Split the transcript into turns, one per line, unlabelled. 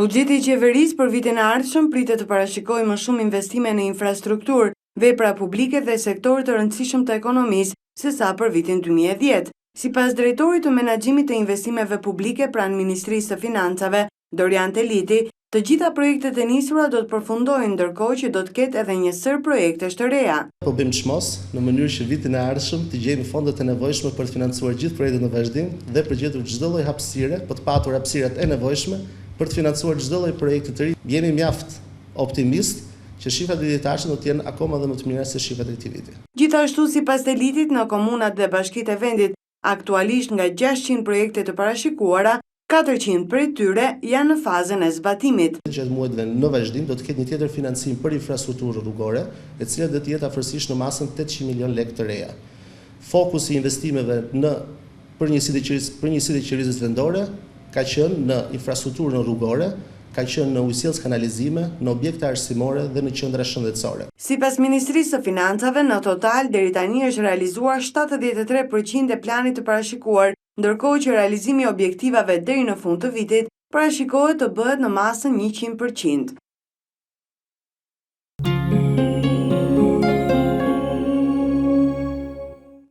Buxheti i qeverisë për vitin e ardhshëm pritet të parashikojë më shumë investime në infrastrukturë, vepra publike dhe sektor të rëndësishëm të ekonomisë se sa për vitin 2010. Sipas drejtorit të menaxhimit të investimeve publike pranë Ministrisë së Financave, Dorian Teliti, të gjitha projektet e nisura do të përfundojnë, ndërkohë që do të ketë edhe një sër projektesh të reja.
Po bëjmë çmos në mënyrë që vitin e ardhshëm të gjejmë fondet e nevojshme për të financuar gjithë projektet në vazhdim dhe për gjetur çdo lloj hapësire, për të patur hapësirat e nevojshme për të financuar çdo lloj projekti të ri. Jemi mjaft optimist që shifrat vjetëtarëse do të jenë akoma dhe më të mira se shifrat e këtij viti.
Gjithashtu, sipas Telitit, në komunat dhe bashkitë e vendit, aktualisht nga 600 projekte të parashikuara, 400 prej tyre janë në fazën e zbatimit.
Gjatë muajve në vazhdim do të ketë një tjetër financim për infrastrukturë rrugore, e cila do të jetë afërsisht në masën 800 milion lekë të reja. Fokusi i investimeve për njësitë e qeverisë vendore ka qenë në infrastrukturën rrugore, ka qenë në ujësiellës kanalizime, në objekte arsimore dhe në qendra shëndetësore.
Sipas Ministrisë së Financave, në total deri tani është realizuar 73% e planit të parashikuar, ndërkohë që realizimi i objektivave deri në fund të vitit parashikohet të bëhet në masën 100%.